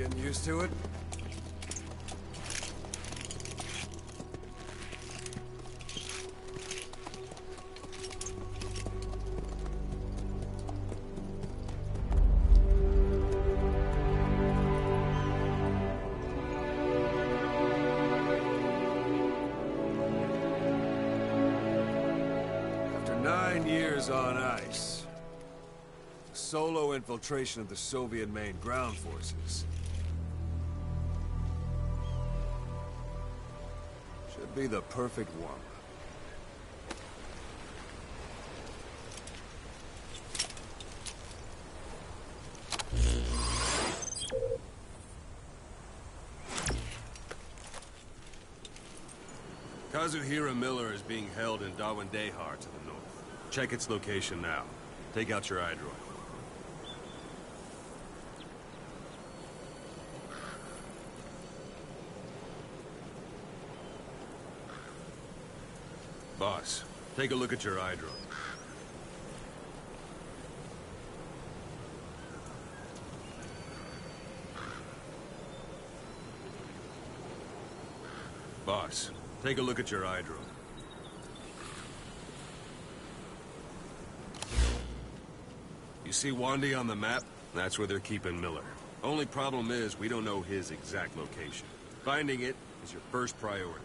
Getting used to it? After 9 years on ice, solo infiltration of the Soviet main ground forces. Should be the perfect warm-up. Kazuhira Miller is being held in Dawandehar to the north. Check its location now. Take out your eye droid. Boss, take a look at your eye droid. Boss, take a look at your eye droid. You see Wandy on the map? That's where they're keeping Miller. Only problem is, we don't know his exact location. Finding it is your first priority.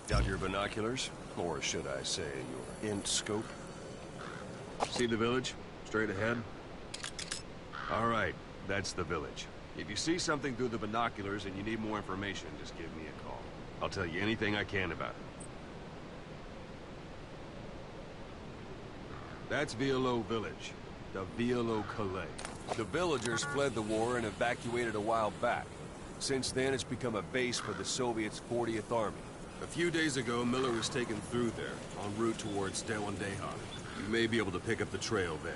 Got your binoculars? Or should I say, your int scope? See the village? Straight ahead? All right, that's the village. If you see something through the binoculars and you need more information, just give me a call. I'll tell you anything I can about it. That's Violo Village. The Violo Calais. The villagers fled the war and evacuated a while back. Since then, it's become a base for the Soviets' 40th Army. A few days ago, Miller was taken through there, en route towards Dawandehar. You may be able to pick up the trail there.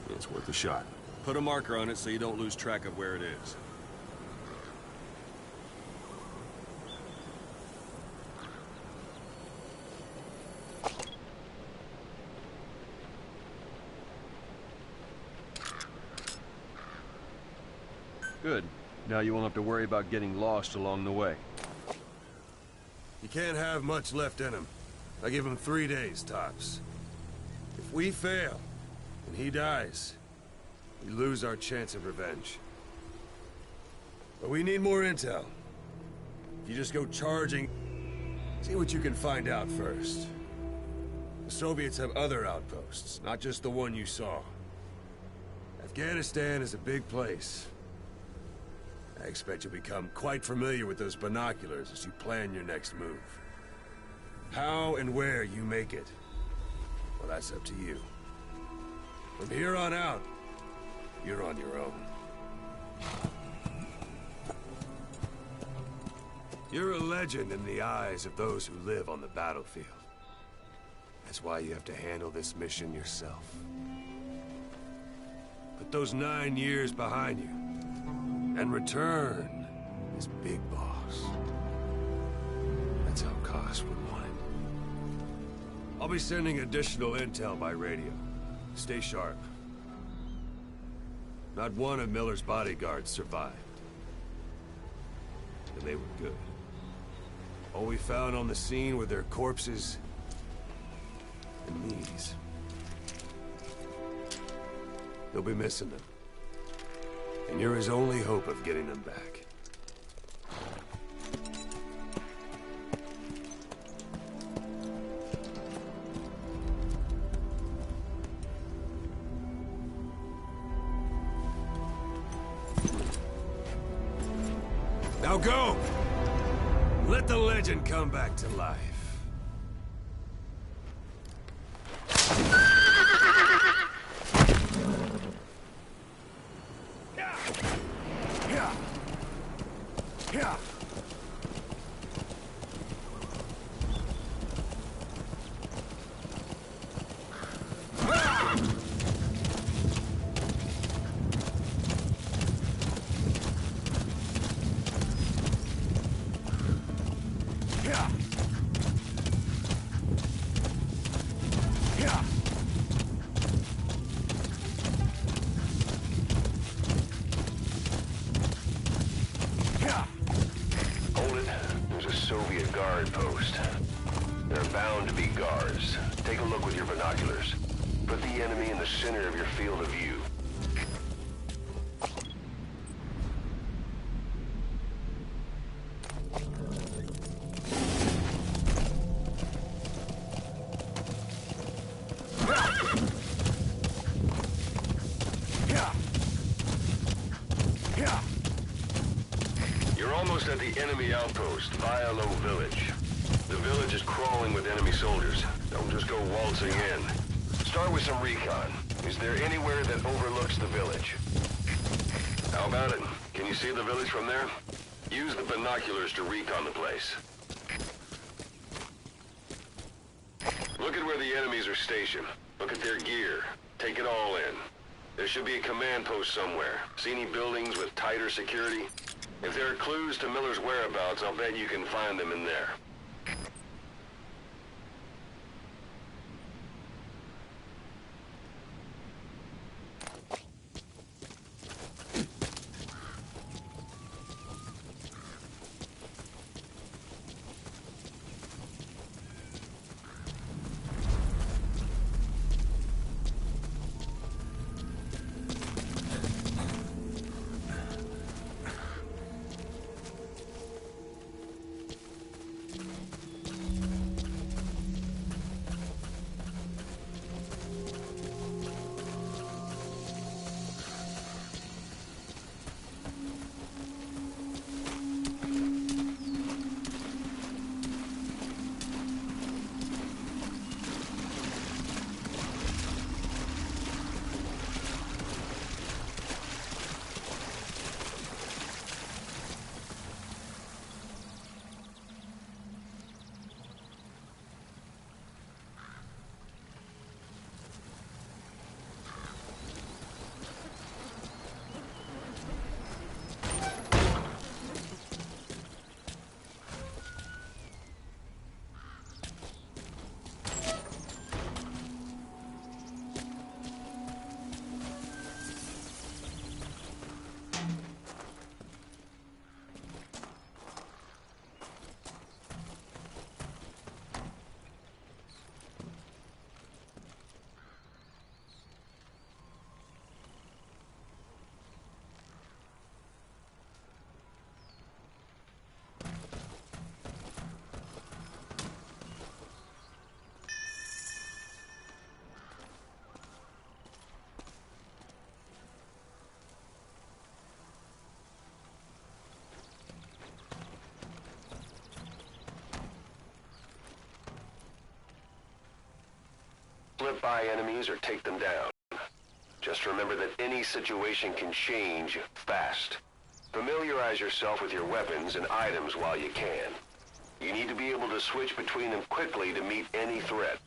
It's worth a shot. Put a marker on it so you don't lose track of where it is. Good. Now you won't have to worry about getting lost along the way. You can't have much left in him. I give him 3 days, tops. If we fail, and he dies, we lose our chance of revenge. But we need more intel. If you just go charging, see what you can find out first. The Soviets have other outposts, not just the one you saw. Afghanistan is a big place. I expect you'll become quite familiar with those binoculars as you plan your next move. How and where you make it, well, that's up to you. From here on out, you're on your own. You're a legend in the eyes of those who live on the battlefield. That's why you have to handle this mission yourself. Put those 9 years behind you. And return as Big Boss. That's how Koss would want it. I'll be sending additional intel by radio. Stay sharp. Not one of Miller's bodyguards survived. And they were good. All we found on the scene were their corpses and knees. They'll be missing them. And you're his only hope of getting them back. Now go! Let the legend come back to life. Yeah. guard post. There are bound to be guards. Take a look with your binoculars. Put the enemy in the center of your field of view. You're almost at the enemy outpost, Vialo Village. The village is crawling with enemy soldiers. Don't just go waltzing in. Start with some recon. Is there anywhere that overlooks the village? How about it? Can you see the village from there? Use the binoculars to recon the place. Look at where the enemies are stationed. Look at their gear. Take it all in. There should be a command post somewhere. See any buildings with tighter security? If there are clues to Miller's whereabouts, I'll bet you can find them in there. Slip by enemies or take them down. Just remember that any situation can change fast. Familiarize yourself with your weapons and items while you can. You need to be able to switch between them quickly to meet any threat.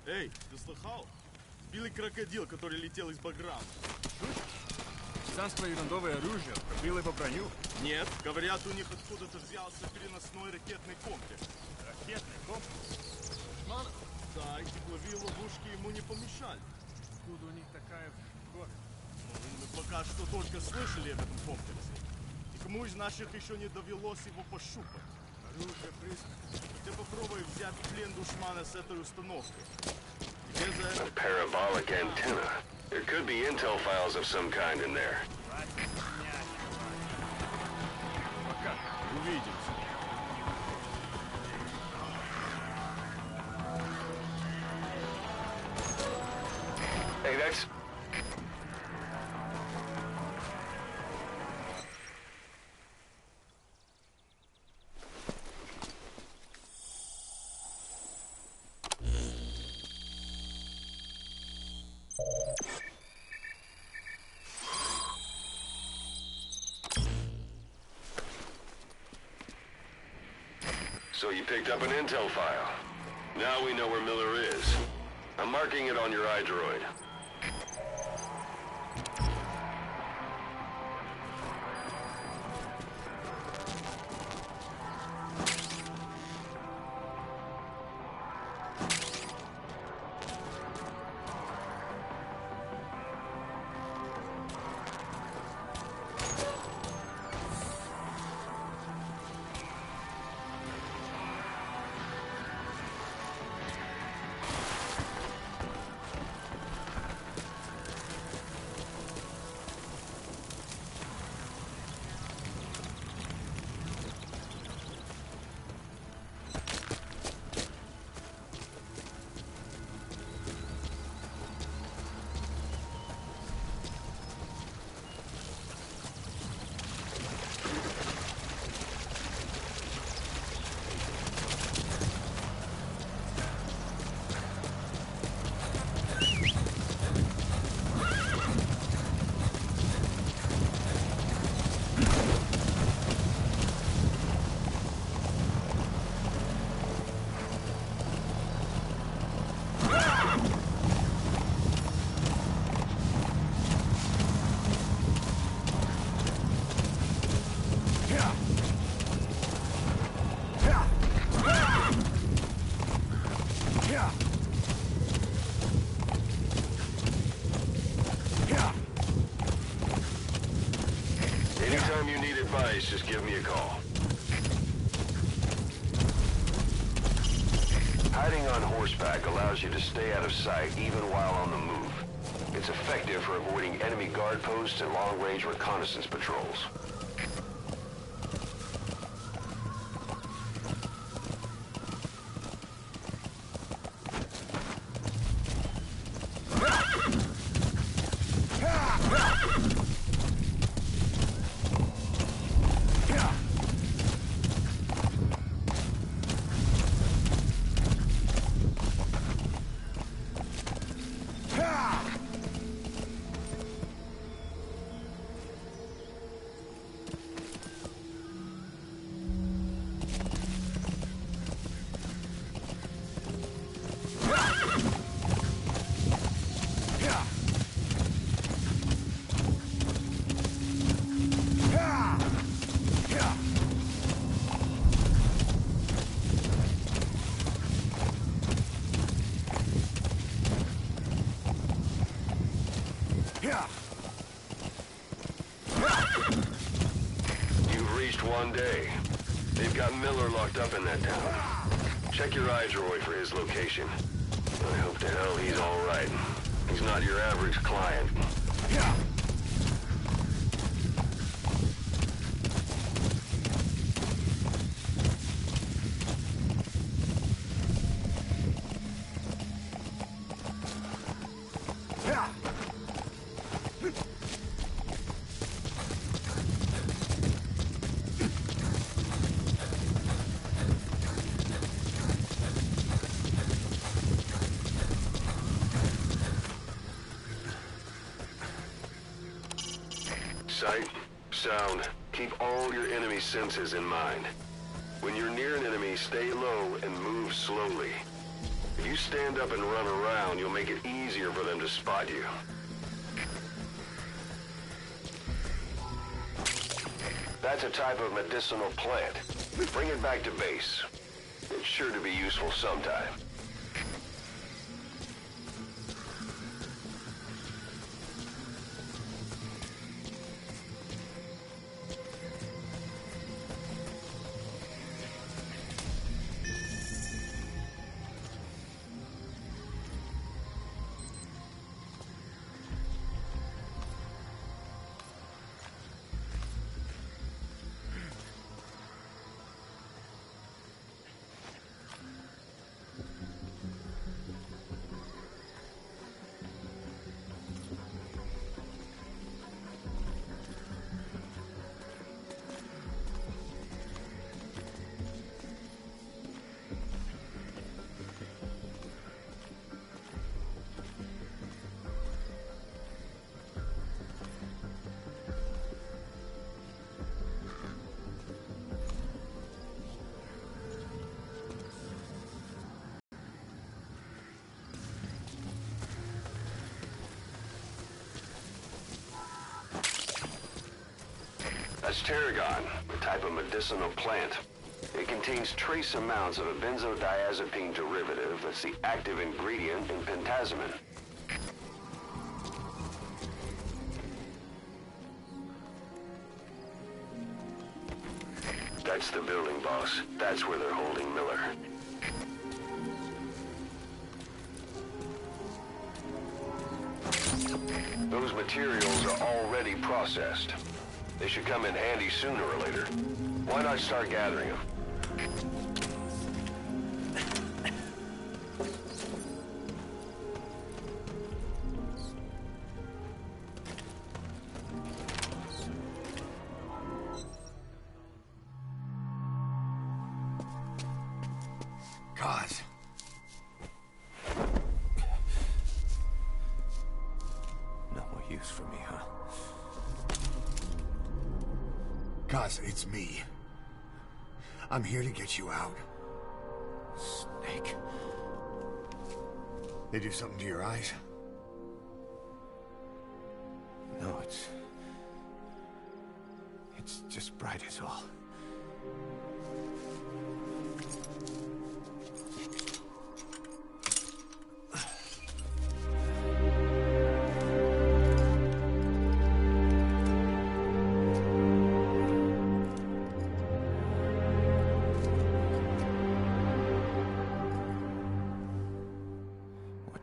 Эй, ты слыхал? Сбили крокодил, который летел из Баграм. Санство ерундовое оружие, пробило по броню. Нет, говорят, у них откуда-то взялся переносной ракетный комплекс. Ракетный комплекс? Шманов? Да, и тепловые ловушки ему не помешали. Откуда у них такая город? Ну, мы пока что только слышали об этом комплексе. Никому из наших еще не довелось его пощупать. Оружие признано. Ты попробуй взять в плен душмана с этой установкой. A parabolic antenna. There could be intel files of some kind in there. Пока. Увидимся. Hey, that's... So you picked up an intel file. Now we know where Miller is. I'm marking it on your iDroid. Anytime you need advice, just give me a call. Hiding on horseback allows you to stay out of sight even while on the move. It's effective for avoiding enemy guard posts and long-range reconnaissance patrols. You've reached one day. They've got Miller locked up in that town. Check your iDroid for his location. I hope to hell he's all right. He's not your average client. Sight, sound, keep all your enemy senses in mind. When you're near an enemy, stay low and move slowly. If you stand up and run around, you'll make it easier for them to spot you. That's a type of medicinal plant. Bring it back to base. It's sure to be useful sometime. It's tarragon, a type of medicinal plant. It contains trace amounts of a benzodiazepine derivative that's the active ingredient in pentazimine. That's the building, boss. That's where they're holding Miller. Those materials are already processed. They should come in handy sooner or later. Why not start gathering them? God. No more use for me, huh? Cause it's me. I'm here to get you out. Snake. They do something to your eyes? No, it's just bright as all.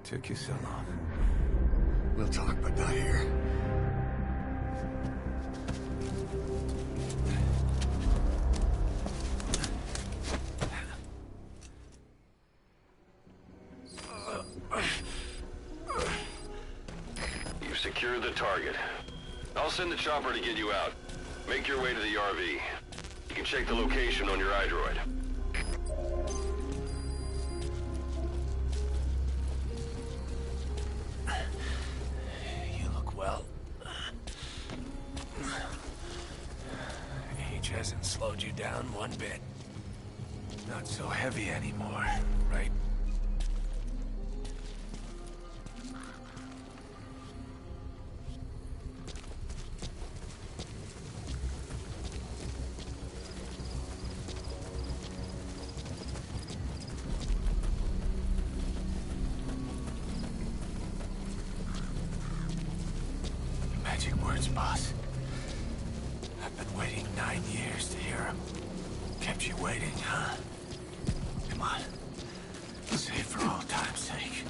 Took you so long. We'll talk, but not here. You've secured the target. I'll send the chopper to get you out. Make your way to the RV. You can check the location on your iDroid. Hasn't slowed you down one bit. Not so heavy anymore, right? Magic words, boss. I've been waiting 9 years to hear him. Kept you waiting, huh? Come on. Say it for all time's sake.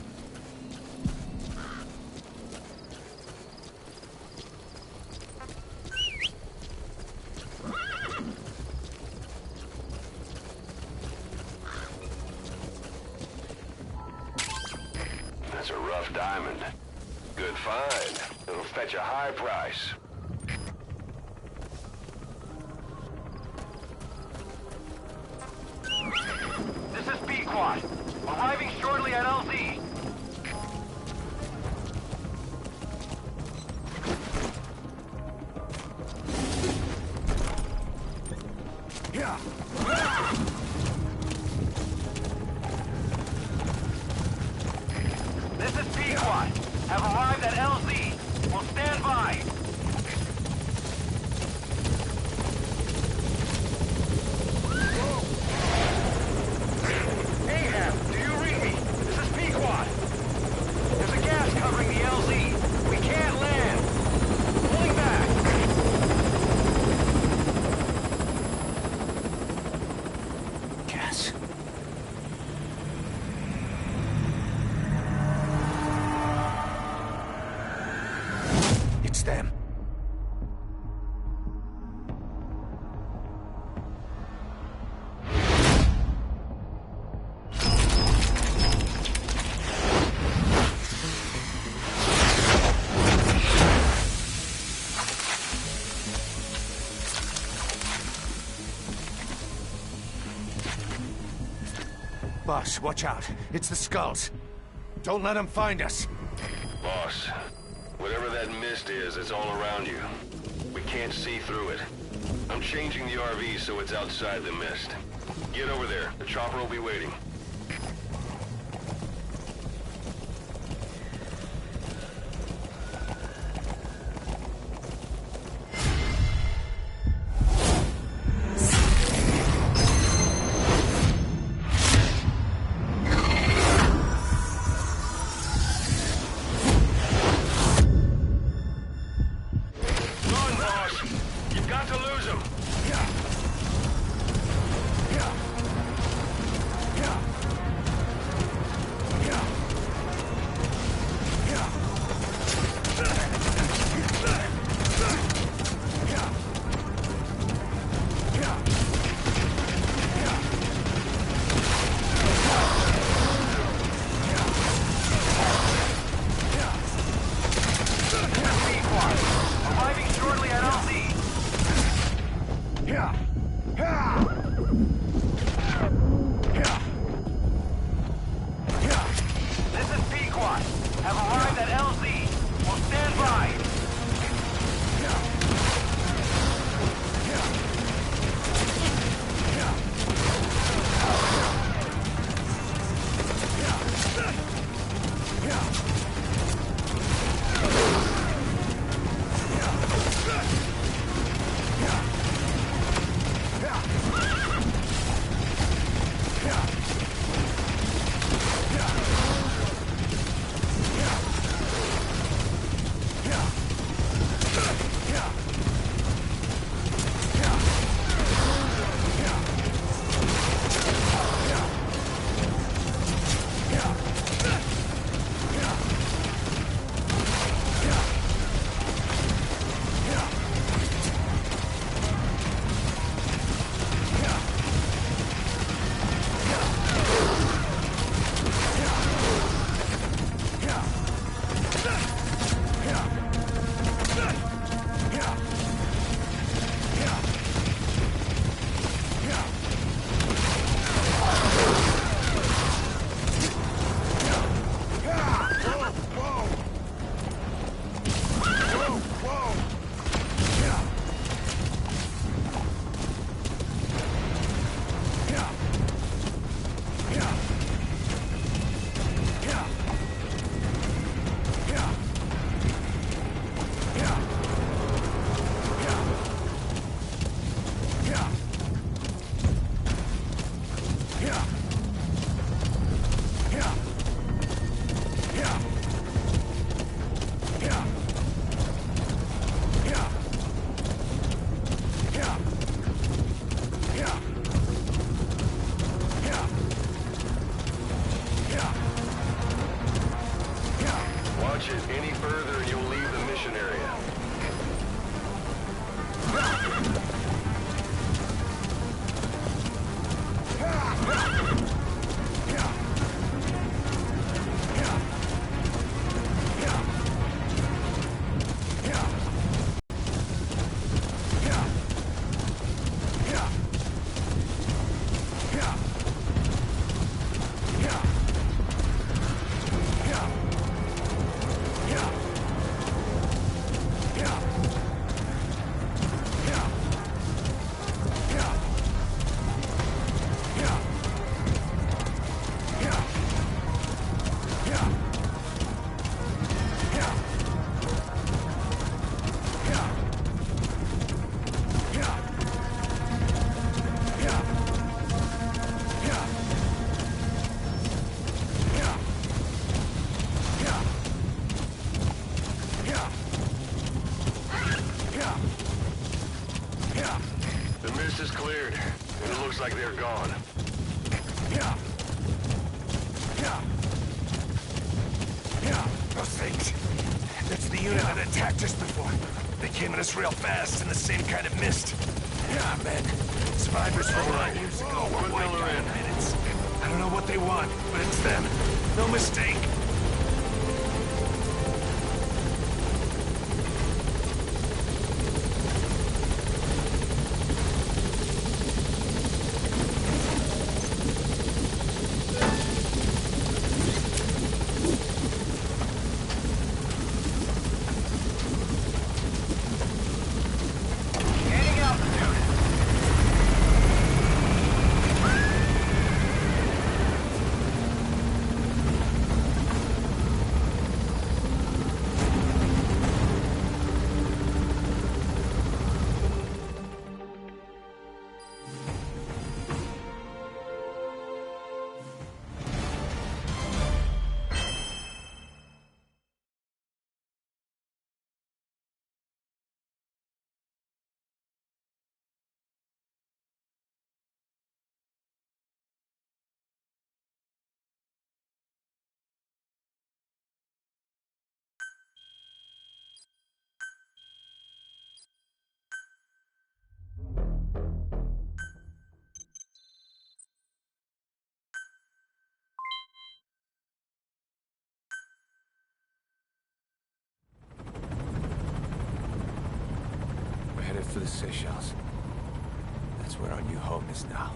That's a rough diamond. Good find. It'll fetch a high price. Arriving shortly at LZ. Yeah. This is P-Quad. Have arrived at LZ. Will stand by. Covering the LZ. We can't land. Pulling back. Gas. It's them. Boss, watch out. It's the skulls. Don't let them find us. Boss, whatever that mist is, it's all around you. We can't see through it. I'm changing the RV so it's outside the mist. Get over there. The chopper will be waiting. run, boss. You've got to lose him. Arriving shortly at LZ. This is P-Quad. Have arrived at LZ. Will stand by. Watch it any further and you'll leave the mission area. The mist is cleared, and it looks like they're gone. Those things. That's the unit that attacked us before. They came at us real fast in the same kind of mist. Yeah, man. Survivors from 9 years ago were wiped out in minutes. I don't know what they want, but it's them. No mistake. Gaining altitude. headed for the Seychelles. That's where our new home is now.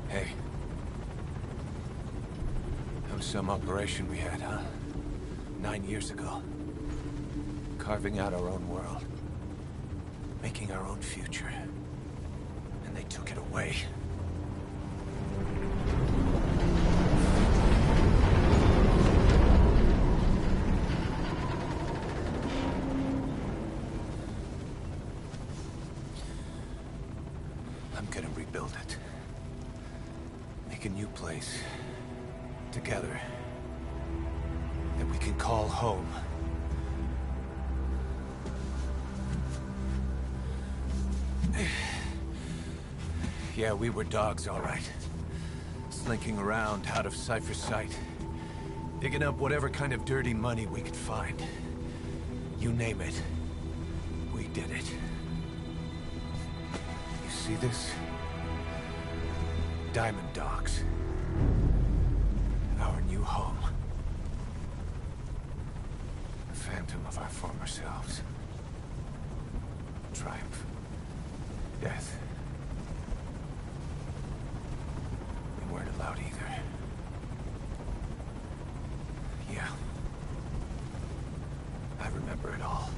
Hey. That was some operation we had, huh? 9 years ago. Carving out our own world. Making our own future. And they took it away. I'm gonna rebuild it. Make a new place. Together. That we can call home. Yeah, we were dogs, all right. Slinking around out of Cypher's sight. Digging up whatever kind of dirty money we could find. You name it. We did it. You see this? Diamond Dogs. Our new home. The phantom of our former selves. Triumph. Death. We weren't allowed either. Yeah. I remember it all.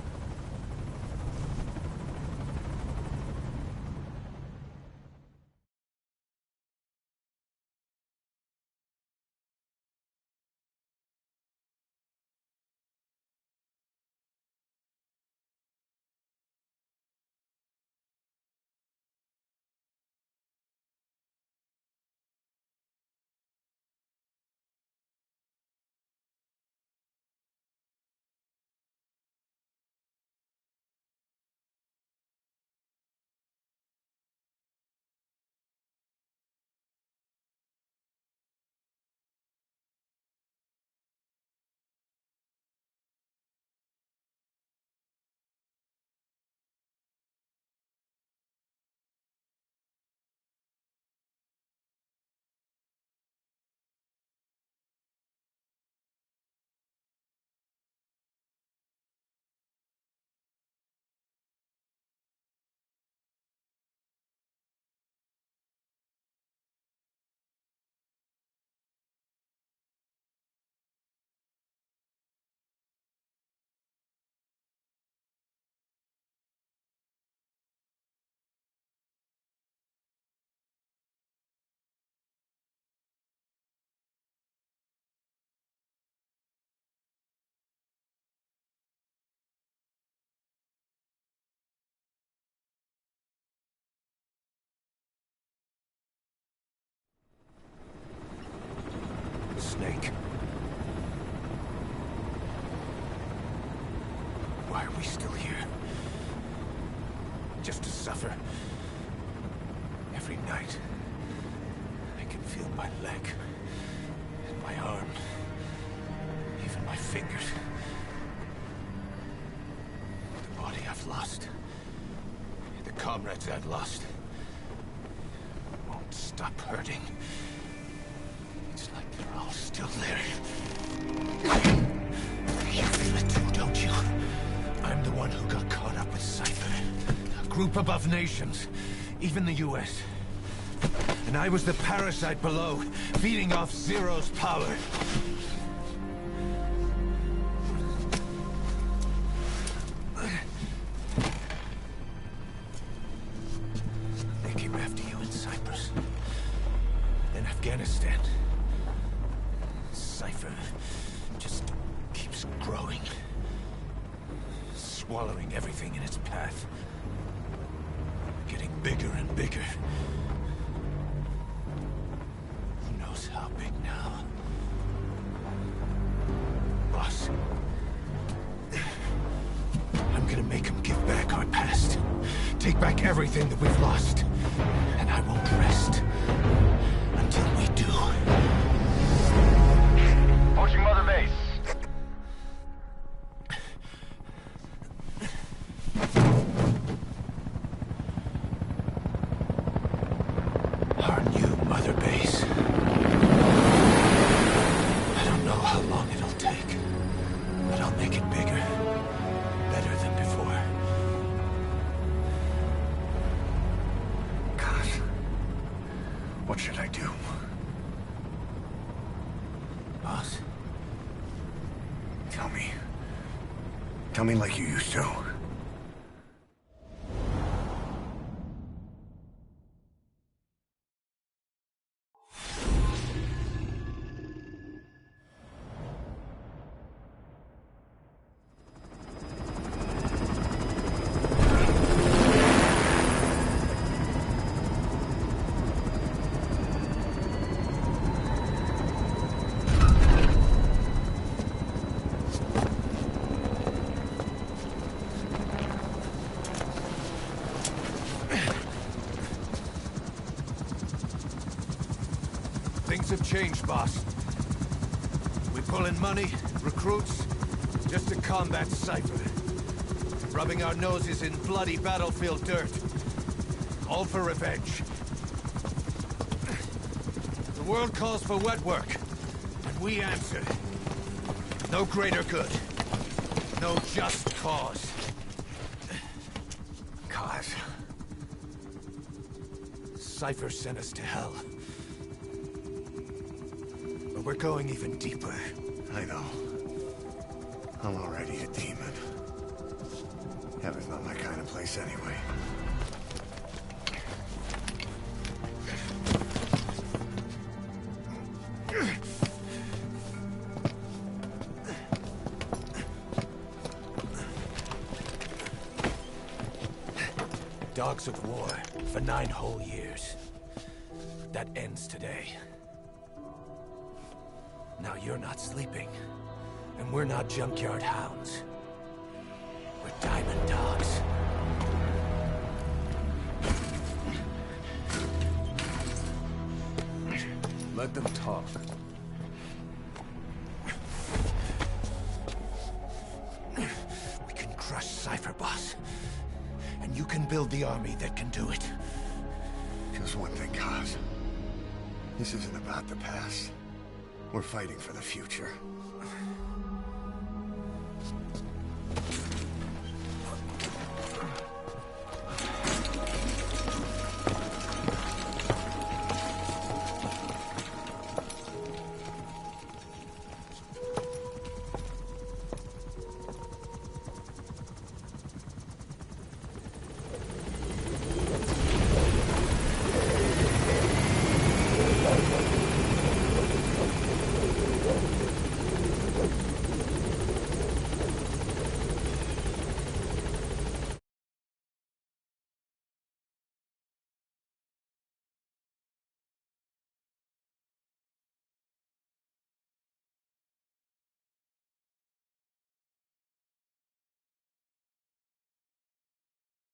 Snake. Why are we still here? Just to suffer? Every night, I can feel my leg, and my arm, even my fingers. The body I've lost, the comrades I've lost, won't stop hurting. It's like they're all still there. You feel it too, don't you? I'm the one who got caught up with Cypher. A group above nations. Even the US. And I was the parasite below, feeding off Zero's power. They came after you in Cyprus. Then Afghanistan. Cypher just keeps growing. Swallowing everything in its path. Getting bigger and bigger. Who knows how big now? Boss. I'm gonna make him give back our past. Take back everything that we've lost. And I won't rest until we do. Approaching Mother Base. Our new Mother Base. I don't know how long it'll take, but I'll make it bigger. Better than before. What should I do? Boss? Tell me. Tell me like you used to. Things have changed, boss. We pull in money, recruits, just to combat Cypher. Rubbing our noses in bloody battlefield dirt. All for revenge. The world calls for wet work, and we answer. No greater good. No just cause. Cause. Cypher sent us to hell. But we're going even deeper. I know. I'm already a demon. Heaven's not my kind of place anyway. Dogs of war for 9 whole years. That ends today. Now you're not sleeping, and we're not junkyard hounds. We're diamond dogs. Let them talk. We can crush Cypher, boss. And you can build the army that can do it. Just one thing, Kaz. This isn't about the past. We're fighting for the future.